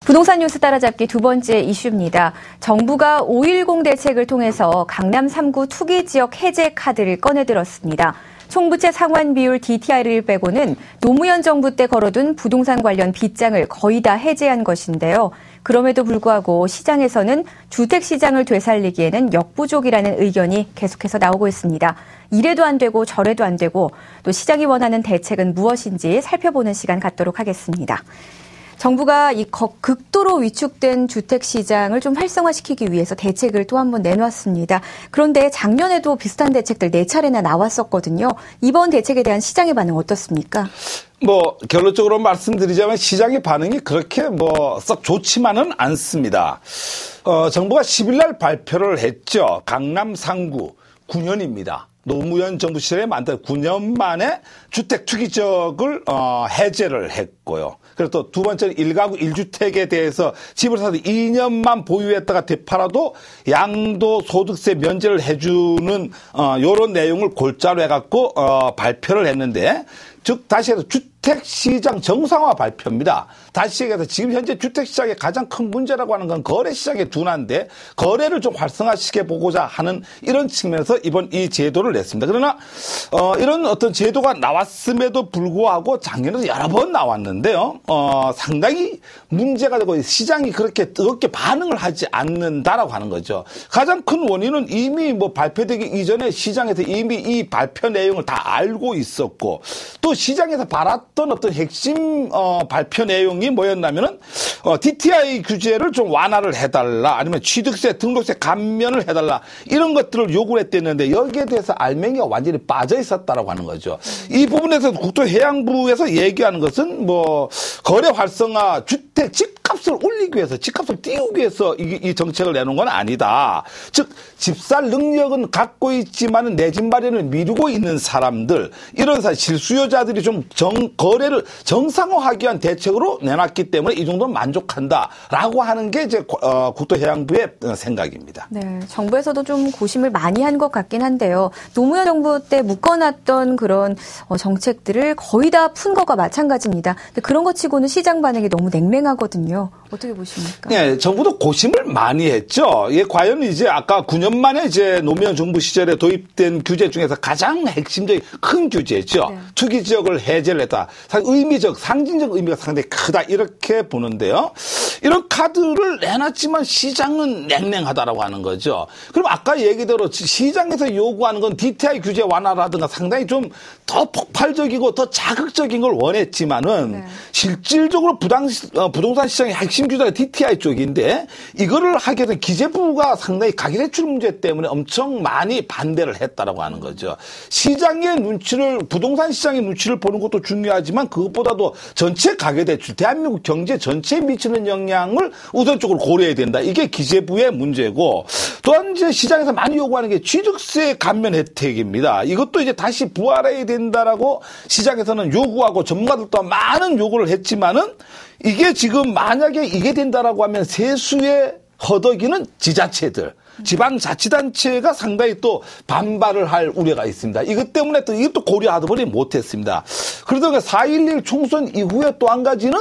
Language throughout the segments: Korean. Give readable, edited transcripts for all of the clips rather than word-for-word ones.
부동산 뉴스 따라잡기 두 번째 이슈입니다. 정부가 5.10 대책을 통해서 강남 3구 투기지역 해제 카드를 꺼내들었습니다. 총부채 상환 비율 DTI를 빼고는 노무현 정부 때 걸어둔 부동산 관련 빚장을 거의 다 해제한 것인데요. 그럼에도 불구하고 시장에서는 주택시장을 되살리기에는 역부족이라는 의견이 계속해서 나오고 있습니다. 이래도 안 되고 저래도 안 되고 또 시장이 원하는 대책은 무엇인지 살펴보는 시간 갖도록 하겠습니다. 정부가 이 극도로 위축된 주택시장을 좀 활성화시키기 위해서 대책을 또 한 번 내놨습니다. 그런데 작년에도 비슷한 대책들 4차례나 나왔었거든요. 이번 대책에 대한 시장의 반응 어떻습니까? 결론적으로 말씀드리자면 시장의 반응이 그렇게 썩 좋지만은 않습니다. 정부가 10일 날 발표를 했죠. 강남 3구 9년입니다. 노무현 정부 시절에 만든 9년 만에 주택 투기 지역을 해제를 했고요. 그리고 또 두 번째는 1가구 1주택에 대해서 집을 사서 2년만 보유했다가 되팔아도 양도소득세 면제를 해주는 이런 내용을 골자로 해갖고 발표를 했는데, 즉 다시 해서 주택시장 정상화 발표입니다. 다시 얘기해서 지금 현재 주택시장의 가장 큰 문제라고 하는 건 거래시장의 둔화인데, 거래를 좀 활성화시켜보고자 하는 이런 측면에서 이번 이 제도를 냈습니다. 그러나 이런 어떤 제도가 나왔음에도 불구하고 작년에도 여러 번 나왔는데요. 상당히 문제가 되고 시장이 그렇게 뜨겁게 반응을 하지 않는다라고 하는 거죠. 가장 큰 원인은 이미 발표되기 이전에 시장에서 이미 이 발표 내용을 다 알고 있었고, 또 시장에서 바랐던 어떤 핵심 발표 내용이 뭐였냐면은 DTI 규제를 좀 완화를 해달라, 아니면 취득세, 등록세 감면을 해달라, 이런 것들을 요구를 했댔는데 여기에 대해서 알맹이가 완전히 빠져 있었다라고 하는 거죠. 이 부분에서 국토해양부에서 얘기하는 것은 거래 활성화, 주택 집값을 올리기 위해서, 집값을 띄우기 위해서 이 정책을 내놓은 건 아니다. 즉 집살 능력은 갖고 있지만 내 집 마련을 미루고 있는 사람들, 이런 실수요자들이 좀 거래를 정상화하기 위한 대책으로 내놨기 때문에 이 정도는 만족한다라고 하는 게 이제 국토해양부의 생각입니다. 네, 정부에서도 좀 고심을 많이 한 것 같긴 한데요. 노무현 정부 때 묶어놨던 그런 정책들을 거의 다 푼 것과 마찬가지입니다. 근데 그런 것 치고는 시장 반응이 너무 냉랭하거든요. 어떻게 보십니까? 네, 정부도 고심을 많이 했죠. 이게 과연 이제 아까 9년 만에 이제 노무현 정부 시절에 도입된 규제 중에서 가장 핵심적인 큰 규제죠. 네. 투기 지역을 해제를 했다. 상징적 의미가 상당히 크다, 이렇게 보는데요. 이런 카드를 내놨지만 시장은 냉랭하다라고 하는 거죠. 그럼 아까 얘기대로 시장에서 요구하는 건 DTI 규제 완화라든가 상당히 좀 더 폭발적이고 더 자극적인 걸 원했지만은, 네, 실질적으로 부동산 시장의 핵심 규제가 DTI 쪽인데 이거를 하게 된 기재부가 상당히 가계대출 문제 때문에 엄청 많이 반대를 했다라고 하는 거죠. 시장의 눈치를, 부동산 시장의 눈치를 보는 것도 중요하지만 그것보다도 전체 가계대출, 대한민국 경제 전체에 미치는 영향을 우선적으로 고려해야 된다. 이게 기재부의 문제고, 또한 이제 시장에서 많이 요구하는 게 취득세 감면 혜택입니다. 이것도 이제 다시 부활해야 된다라고 시장에서는 요구하고 전문가들도 많은 요구를 했지만은, 이게 지금 만약에 이게 된다라고 하면 세수에 허덕이는 지자체들, 지방자치단체가 상당히 또 반발을 할 우려가 있습니다. 이것 때문에 또 이것도 고려하다 보니 못했습니다. 그러다가 4.11 총선 이후에 또 한 가지는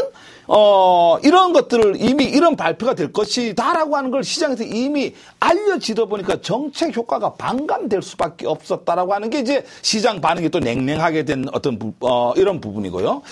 이런 것들을 이미 이런 발표가 될 것이다라고 하는 걸 시장에서 이미 알려지다 보니까 정책 효과가 반감될 수밖에 없었다라고 하는 게 이제 시장 반응이 또 냉랭하게 된 어떤 이런 부분이고요.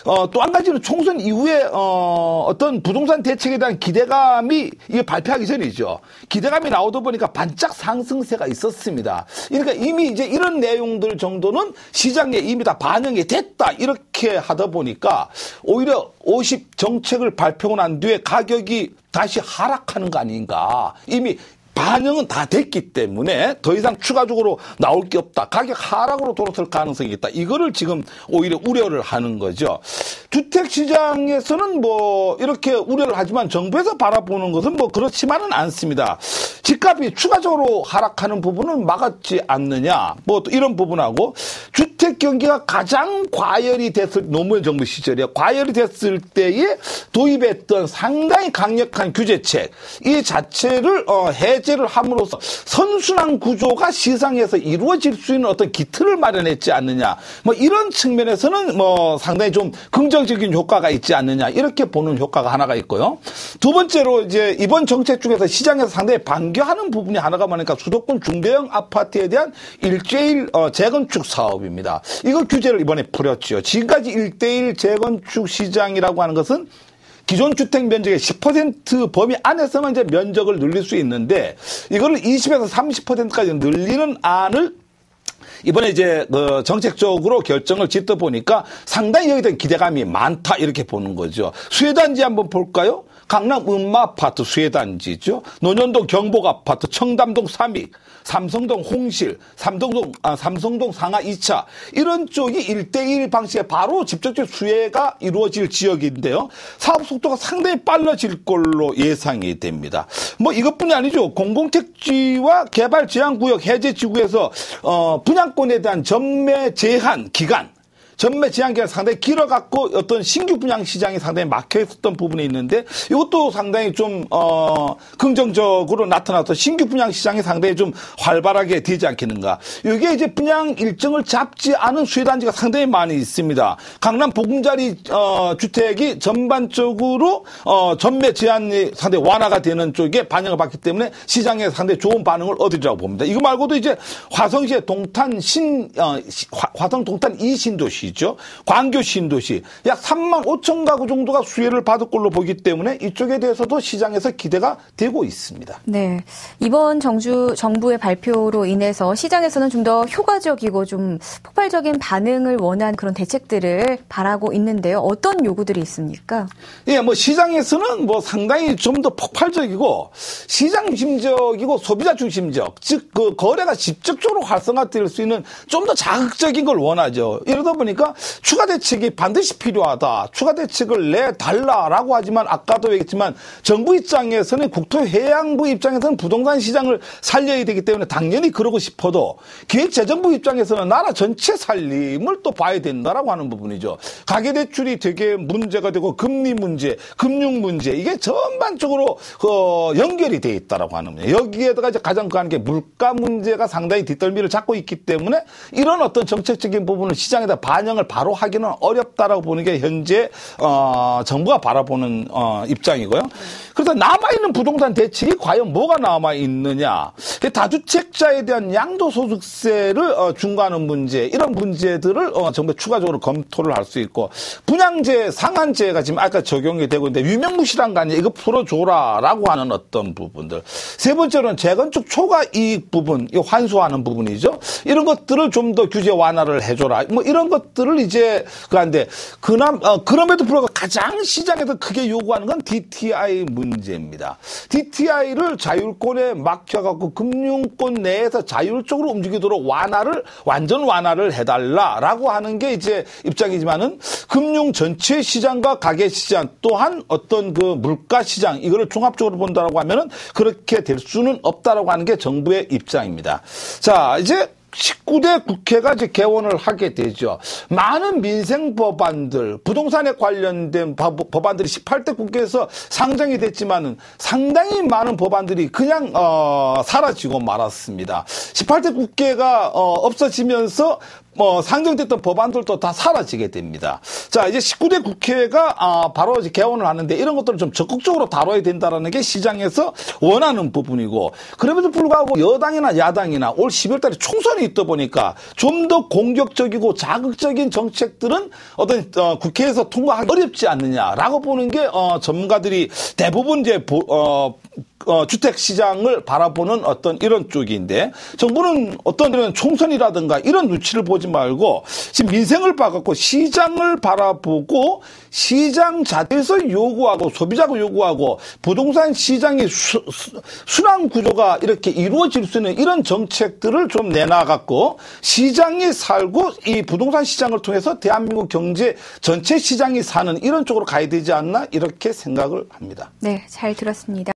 또 한 가지는 총선 이후에 어떤 부동산 대책에 대한 기대감이 이게 발표하기 전이죠. 기대감이 나오다 보니까 반짝 상승세가 있었습니다. 그러니까 이미 이제 이런 내용들 정도는 시장에 이미 다 반영이 됐다, 이렇게 하다 보니까 오히려 50 정책을 발표하고 난 뒤에 가격이 다시 하락하는 거 아닌가. 이미 반영은 다 됐기 때문에 더 이상 추가적으로 나올 게 없다, 가격 하락으로 돌아설 가능성이 있다, 이거를 지금 오히려 우려를 하는 거죠. 주택시장에서는 이렇게 우려를 하지만 정부에서 바라보는 것은 그렇지만은 않습니다. 집값이 추가적으로 하락하는 부분은 막았지 않느냐, 또 이런 부분하고, 주택 경기가 가장 과열이 됐을, 노무현 정부 시절에 과열이 됐을 때에 도입했던 상당히 강력한 규제책, 이 자체를 해제를 함으로써 선순환 구조가 시장에서 이루어질 수 있는 어떤 기틀을 마련했지 않느냐, 이런 측면에서는 상당히 좀 긍정적인 효과가 있지 않느냐, 이렇게 보는 효과가 하나가 있고요. 두 번째로 이제 이번 정책 중에서 시장에서 상당히 반겨하는 부분이 하나가 뭐니까 수도권 중대형 아파트에 대한 일대일 재건축 사업입니다. 이거 규제를 이번에 풀었죠. 지금까지 1대1 재건축 시장이라고 하는 것은 기존 주택 면적의 10% 범위 안에서만 이제 면적을 늘릴 수 있는데 이거를 20에서 30%까지 늘리는 안을 이번에 이제 정책적으로 결정을 짓다 보니까 상당히 여기에 대한 기대감이 많다 이렇게 보는 거죠. 수혜단지 한번 볼까요? 강남 음마아파트 수혜단지죠. 논현동 경복아파트, 청담동 삼익, 삼성동 홍실, 삼성동 상하 2차 이런 쪽이 1대1 방식의 바로 직접적 수혜가 이루어질 지역인데요. 사업 속도가 상당히 빨라질 걸로 예상이 됩니다. 뭐 이것뿐이 아니죠. 공공택지와 개발 제한구역 해제 지구에서 분양권에 대한 전매 제한 기간 전매 제한 기간이 상당히 길어갖고 어떤 신규 분양 시장이 상당히 막혀 있었던 부분이 있는데 이것도 상당히 좀 긍정적으로 나타나서 신규 분양 시장이 상당히 좀 활발하게 되지 않겠는가. 이게 이제 분양 일정을 잡지 않은 수혜단지가 상당히 많이 있습니다. 강남 보금자리 주택이 전반적으로 전매 제한이 상당히 완화가 되는 쪽에 반영을 받기 때문에 시장에 상당히 좋은 반응을 얻으리라고 봅니다. 이거 말고도 이제 화성시의 화성 동탄 2신도시 광교 신도시 약 3만 5천 가구 정도가 수혜를 받을 걸로 보기 때문에 이쪽에 대해서도 시장에서 기대가 되고 있습니다. 네, 이번 정부의 발표로 인해서 시장에서는 좀 더 효과적이고 좀 폭발적인 반응을 원한 그런 대책들을 바라고 있는데요. 어떤 요구들이 있습니까? 예, 뭐 시장에서는 뭐 상당히 좀 더 폭발적이고 시장 중심적이고 소비자 중심적, 즉 그 거래가 직접적으로 활성화될 수 있는 좀 더 자극적인 걸 원하죠. 이러다 보니까 추가 대책이 반드시 필요하다. 추가 대책을 내달라라고 하지만 아까도 얘기했지만 정부 입장에서는 국토해양부 입장에서는 부동산 시장을 살려야 되기 때문에 당연히 그러고 싶어도 기획재정부 입장에서는 나라 전체 살림을 또 봐야 된다라고 하는 부분이죠. 가계대출이 되게 문제가 되고 금리 문제, 금융 문제 이게 전반적으로 연결이 돼 있다라고 하는 거예요. 여기에다가 이제 가장 큰 게 물가 문제가 상당히 뒷덜미를 잡고 있기 때문에 이런 어떤 정책적인 부분을 시장에다 반영을 바로 하기는 어렵다라고 보는 게 현재 정부가 바라보는 입장이고요. 그래서 남아있는 부동산 대책이 과연 뭐가 남아있느냐. 다주택자에 대한 양도소득세를 중과하는 문제 이런 문제들을 정부가 추가적으로 검토를 할 수 있고 분양제 상한제가 지금 아까 적용이 되고 있는데 유명무실한 거 아니야. 이거 풀어줘라라고 하는 어떤 부분들. 세 번째로는 재건축 초과이익 부분 이거 환수하는 부분이죠. 이런 것들을 좀 더 규제 완화를 해줘라. 뭐 이런 것들을 이제 그런데 그럼에도 불구하고 가장 시장에서 크게 요구하는 건 DTI 문제입니다. DTI를 자율권에 막혀갖고 금융권 내에서 자율적으로 움직이도록 완전 완화를 해달라라고 하는 게 이제 입장이지만은 금융 전체 시장과 가계 시장 또한 어떤 그 물가 시장 이거를 종합적으로 본다라고 하면은 그렇게 될 수는 없다라고 하는 게 정부의 입장입니다. 자, 이제 19대 국회가 이제 개원을 하게 되죠. 많은 민생 법안들, 부동산에 관련된 법안들이 18대 국회에서 상정이 됐지만은 상당히 많은 법안들이 그냥 사라지고 말았습니다. 18대 국회가 없어지면서 상정됐던 법안들도 다 사라지게 됩니다. 자, 이제 19대 국회가 바로 이제 개원을 하는데 이런 것들을 좀 적극적으로 다뤄야 된다라는 게 시장에서 원하는 부분이고 그럼에도 불구하고 여당이나 야당이나 올 12월 달에 총선이 있다 보니까 좀 더 공격적이고 자극적인 정책들은 어떤 국회에서 통과하기 어렵지 않느냐라고 보는 게 전문가들이 대부분 이제 주택 시장을 바라보는 어떤 이런 쪽인데 정부는 어떤 이런 총선이라든가 이런 눈치를 보지 말고 지금 민생을 봐갖고 시장을 바라보고 시장 자체에서 요구하고 소비자가 요구하고 부동산 시장의 순환 구조가 이렇게 이루어질 수 있는 이런 정책들을 좀 내놔갖고 시장이 살고 이 부동산 시장을 통해서 대한민국 경제 전체 시장이 사는 이런 쪽으로 가야 되지 않나 이렇게 생각을 합니다. 네, 잘 들었습니다.